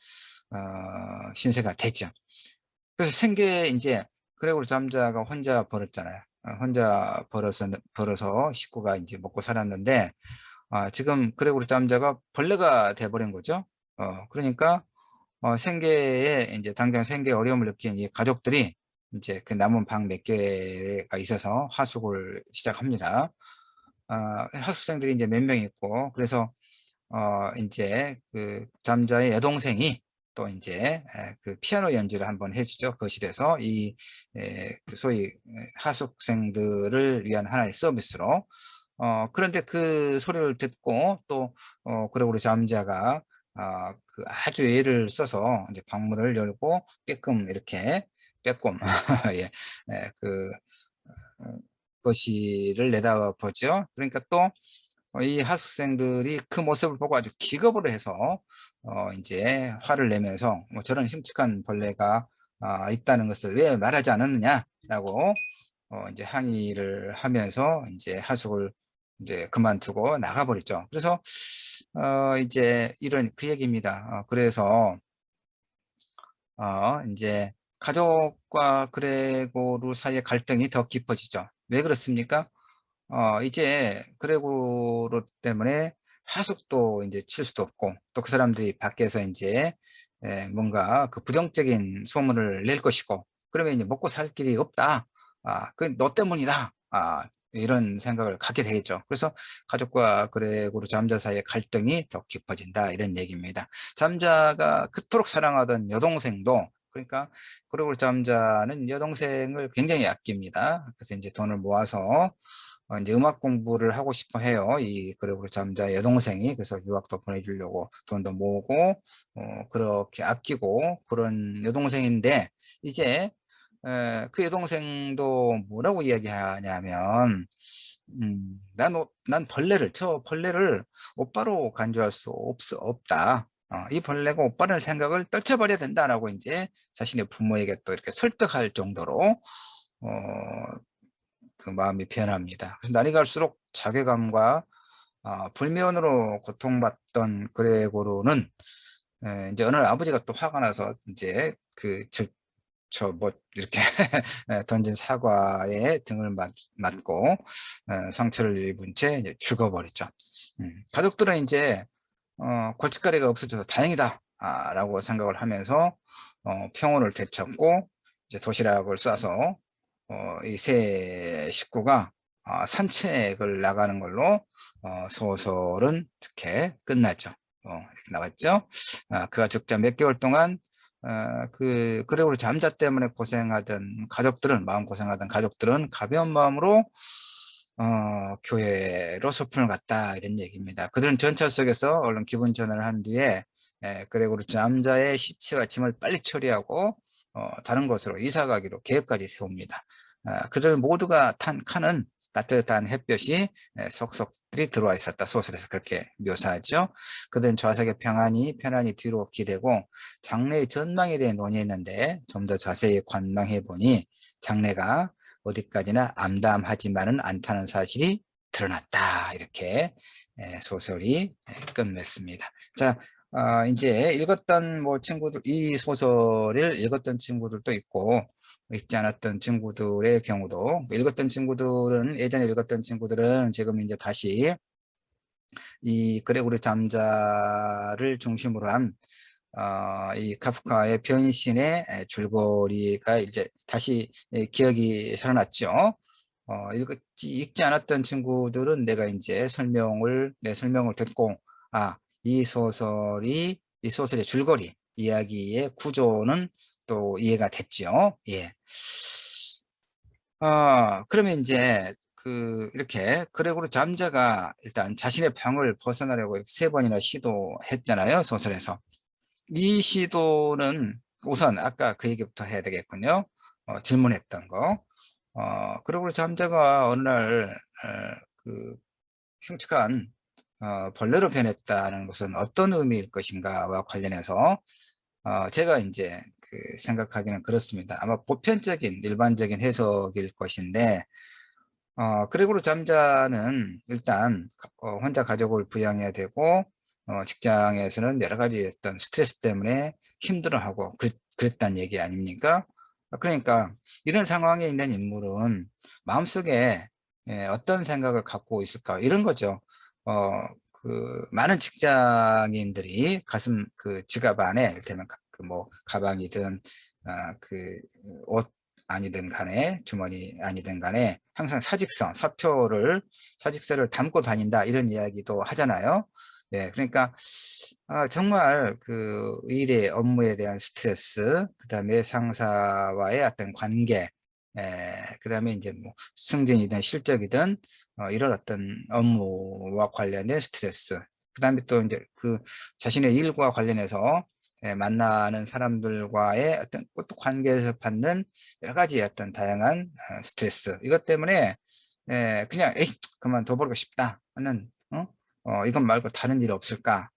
신세가 됐죠. 그래서 생계 이제 그레고르 잠자가 혼자 벌었잖아요. 혼자 벌어서 식구가 이제 먹고 살았는데 지금 그레고르 잠자가 벌레가 돼버린 거죠. 그러니까 생계에 이제 당장 생계에 어려움을 느낀 이 가족들이 이제 그 남은 방 몇 개가 있어서 하숙을 시작합니다. 하숙생들이 이제 몇 명 있고 그래서 이제 그 잠자의 여동생이 또 이제 그 피아노 연주를 한번 해주죠. 거실에서 그 소위 하숙생들을 위한 하나의 서비스로. 그런데 그 소리를 듣고 또 그리고 우리 잠자가 그 아주 애를 써서 이제 방문을 열고 빼꼼 예, 어, 거실을 내다보죠. 그러니까 또 이 하숙생들이 그 모습을 보고 아주 기겁을 해서 이제 화를 내면서 뭐 저런 흉측한 벌레가 있다는 것을 왜 말하지 않았느냐라고 이제 항의를 하면서 이제 하숙을 이제 그만두고 나가버렸죠. 그래서 이제 이런 그 얘기입니다. 그래서 이제 가족과 그레고르 사이의 갈등이 더 깊어지죠. 왜 그렇습니까? 이제 그레고르 때문에 하숙도 이제 칠 수도 없고 또 그 사람들이 밖에서 이제 뭔가 그 부정적인 소문을 낼 것이고 그러면 이제 먹고 살 길이 없다. 그 너 때문이다. 이런 생각을 갖게 되겠죠. 그래서 가족과 그레고르 잠자 사이의 갈등이 더 깊어진다. 이런 얘기입니다. 잠자가 그토록 사랑하던 여동생도 그러니까 그레고르 잠자는 여동생을 굉장히 아낍니다. 그래서 이제 돈을 모아서 이제 음악 공부를 하고 싶어 해요. 이 그리고 잠자 여동생이 그래서 유학도 보내주려고 돈도 모으고 그렇게 아끼고 그런 여동생인데 이제 그 여동생도 뭐라고 이야기하냐면 난 저 벌레를 오빠로 간주할 수 없다. 이 벌레가 오빠라는 생각을 떨쳐버려야 된다라고 이제 자신의 부모에게 또 이렇게 설득할 정도로 어, 그 마음이 변합니다. 그래서 날이 갈수록 자괴감과 불면으로 고통받던 그레고르는 이제 어느 날 아버지가 또 화가 나서 이제 저 뭐 이렇게 던진 사과에 등을 맞고 상처를 입은 채 이제 죽어버렸죠. 가족들은 이제 골칫거리가 없어져서 다행이다 라고 생각을 하면서 평온을 되찾고 이제 도시락을 싸서 이 세 식구가 산책을 나가는 걸로 소설은 이렇게 끝나죠. 이렇게 나왔죠. 그 가족자 몇 개월 동안 그레고르 잠자 때문에 마음 고생하던 가족들은 가벼운 마음으로 교회로 소풍을 갔다 이런 얘기입니다. 그들은 전차 속에서 얼른 기분 전환을 한 뒤에 그레고르 잠자의 시체와 짐을 빨리 처리하고 다른 곳으로 이사 가기로 계획까지 세웁니다. 그들 모두가 탄 칸은 따뜻한 햇볕이 속속들이 들어와 있었다. 소설에서 그렇게 묘사하죠. 그들은 좌석에 편안히 뒤로 기대고 장래의 전망에 대해 논의했는데 좀 더 자세히 관망해 보니 장래가 어디까지나 암담하지만은 않다는 사실이 드러났다. 이렇게 소설이 끝맺습니다. 자, 이제 읽었던 뭐 친구들, 이 소설을 읽었던 친구들도 있고 읽지 않았던 친구들의 경우도, 읽었던 친구들은, 예전에 읽었던 친구들은 지금 이제 다시 이 그레고리 잠자를 중심으로 한 이 카프카의 변신의 줄거리가 이제 다시 기억이 살아났죠. 읽지 않았던 친구들은 내 설명을 듣고, 이 소설의 줄거리, 이야기의 구조는 또 이해가 됐죠. 예. 그러면 이제 이렇게 그레고르 잠자가 일단 자신의 방을 벗어나려고 세 번이나 시도했잖아요, 소설에서. 이 시도는 우선 아까 그 얘기부터 해야 되겠군요. 질문했던 거. 그레고르 잠자가 어느 날 그 흉측한 벌레로 변했다는 것은 어떤 의미일 것인가와 관련해서 제가 이제 생각하기는 그렇습니다. 아마 보편적인 일반적인 해석일 것인데, 그레고르 잠자는 일단 혼자 가족을 부양해야 되고 직장에서는 여러 가지 어떤 스트레스 때문에 힘들어하고 그랬단 얘기 아닙니까? 그러니까 이런 상황에 있는 인물은 마음속에 어떤 생각을 갖고 있을까, 이런 거죠. 많은 직장인들이 지갑 안에 이를테면 뭐 가방이든 옷 아니든 간에 주머니 아니든 간에 항상 사직서를 담고 다닌다, 이런 이야기도 하잖아요. 네, 그러니까 정말 일의 업무에 대한 스트레스, 그다음에 상사와의 어떤 관계, 그다음에 이제 뭐 승진이든 실적이든 이런 어떤 업무와 관련된 스트레스, 그다음에 또 이제 자신의 일과 관련해서 만나는 사람들과의 어떤 또 관계에서 받는 여러 가지 어떤 다양한 스트레스, 이것 때문에 그냥 에이 그만둬버리고 싶다 하는, 이것 말고 다른 일이 없을까,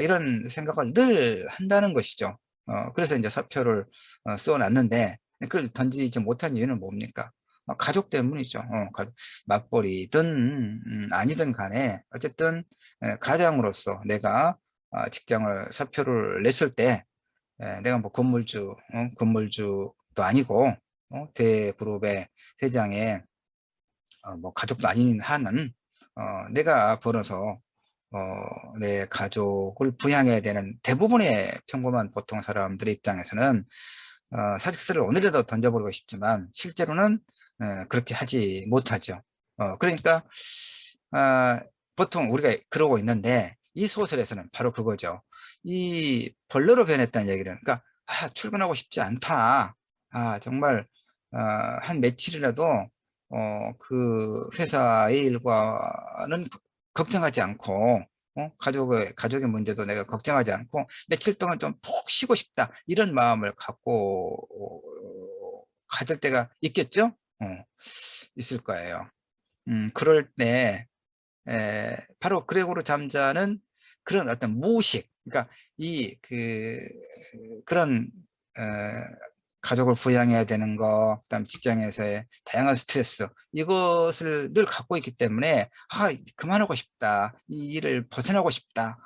이런 생각을 늘 한다는 것이죠. 그래서 이제 사표를 써놨는데 그걸 던지지 못한 이유는 뭡니까? 가족 때문이죠. 맞벌이든 아니든 간에 어쨌든 가장으로서 내가 직장을 사표를 냈을 때 내가 뭐 건물주도 아니고 대그룹의 회장의 뭐 가족도 아닌 한은 내가 벌어서 내 가족을 부양해야 되는, 대부분의 평범한 보통 사람들의 입장에서는 사직서를 오늘이라도 던져버리고 싶지만 실제로는 그렇게 하지 못하죠. 그러니까 아, 보통 우리가 그러고 있는데 이 소설에서는 바로 그거죠. 이 벌레로 변했다는 얘기를, 그러니까 출근하고 싶지 않다. 정말 한 며칠이라도 그 회사의 일과는 걱정하지 않고 가족의 문제도 내가 걱정하지 않고 며칠 동안 좀 푹 쉬고 싶다, 이런 마음을 갖고 가질 때가 있겠죠. 있을 거예요. 그럴 때 바로 그레고르 잠자는 그런 어떤 무의식, 그러니까 그런 어, 가족을 부양해야 되는 거, 그다음 직장에서의 다양한 스트레스, 이것을 늘 갖고 있기 때문에 그만하고 싶다, 이 일을 벗어나고 싶다,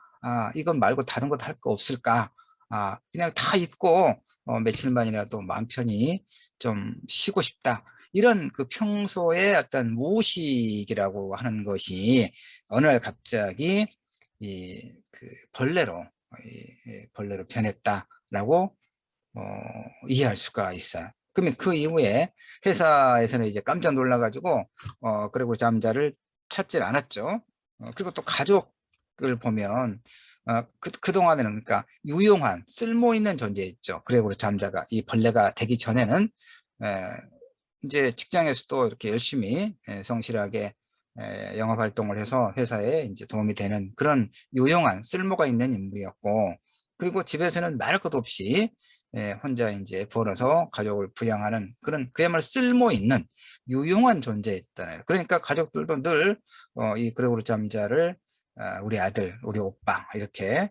이건 말고 다른 것 할 거 없을까, 그냥 다 잊고 며칠만이라도 마음 편히 좀 쉬고 싶다, 이런 평소의 어떤 무의식이라고 하는 것이 어느 날 갑자기 벌레로 변했다라고 이해할 수가 있어요. 그러면 그 이후에 회사에서는 이제 깜짝 놀라가지고 그리고 잠자를 찾질 않았죠. 그리고 또 가족을 보면 그동안에는, 그러니까 유용한 쓸모 있는 존재였죠. 그리고 잠자가 이 벌레가 되기 전에는 에, 이제 직장에서도 이렇게 열심히 성실하게 영업 활동을 해서 회사에 이제 도움이 되는 그런 유용한 쓸모가 있는 인물이었고, 그리고 집에서는 말할 것도 없이 혼자 이제 벌어서 가족을 부양하는 그런 그야말로 쓸모 있는 유용한 존재였잖아요. 그러니까 가족들도 늘 이 그레고리 잠자를 우리 아들, 우리 오빠 이렇게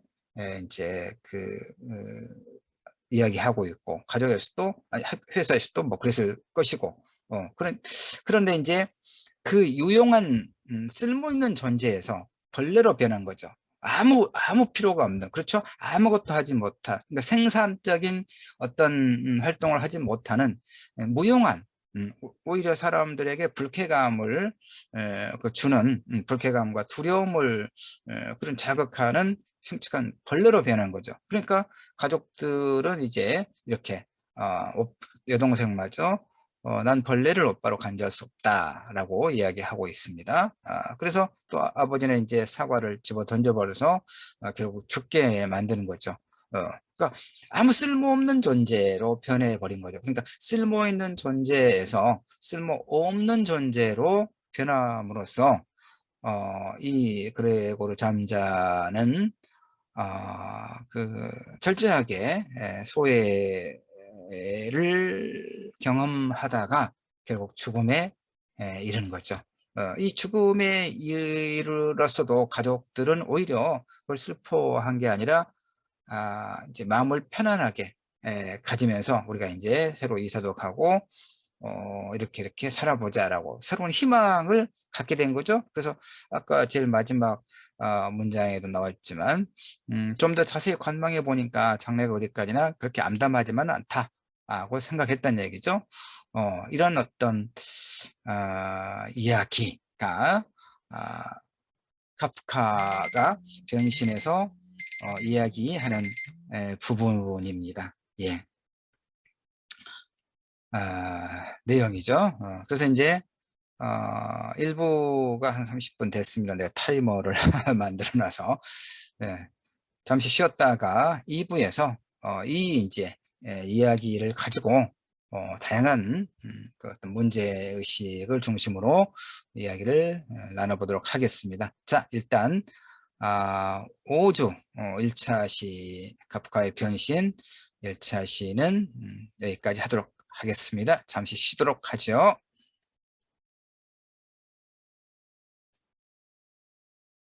이제 이야기하고 있고 가족에서도 아니, 회사에서도 뭐 그랬을 것이고 그런데 이제 그 유용한 쓸모 있는 존재에서 벌레로 변한 거죠. 아무 필요가 없는, 그렇죠? 아무것도 하지 못한, 그러니까 생산적인 어떤 활동을 하지 못하는 무용한, 오히려 사람들에게 불쾌감을 주는 불쾌감과 두려움을 그런 자극하는 흉측한 벌레로 변한 거죠. 그러니까 가족들은 이제 이렇게 여동생마저 난 벌레를 오빠로 간주할 수 없다라고 이야기하고 있습니다. 그래서 또 아버지는 이제 사과를 집어 던져버려서 결국 죽게 만드는 거죠. 그러니까 아무 쓸모없는 존재로 변해버린 거죠. 그러니까 쓸모있는 존재에서 쓸모없는 존재로 변함으로써 이 그레고르 잠자는 철저하게 소외를 경험하다가 결국 죽음에 이르는 거죠. 이 죽음에 이르렀어도 가족들은 오히려 그걸 슬퍼한 게 아니라 이제 마음을 편안하게 가지면서 우리가 이제 새로 이사도 가고 이렇게 살아보자라고 새로운 희망을 갖게 된 거죠. 그래서 아까 제일 마지막 문장에도 나왔지만 좀 더 자세히 관망해 보니까 장래가 어디까지나 그렇게 암담하지만은 않다고 생각했다는 얘기죠. 이런 어떤 이야기가 카프카가 변신해서 이야기하는 부분입니다. 예. 내용이죠. 그래서 이제 1부가 한 30분 됐습니다. 내가 타이머를 만들어 놔서 잠시 쉬었다가 2부에서 이 이제 이야기를 가지고 다양한 그 어떤 문제의식을 중심으로 이야기를 나눠보도록 하겠습니다. 자, 일단 5주 1차 시 카프카의 변신 1차 시는 여기까지 하도록 하겠습니다. 잠시 쉬도록 하죠.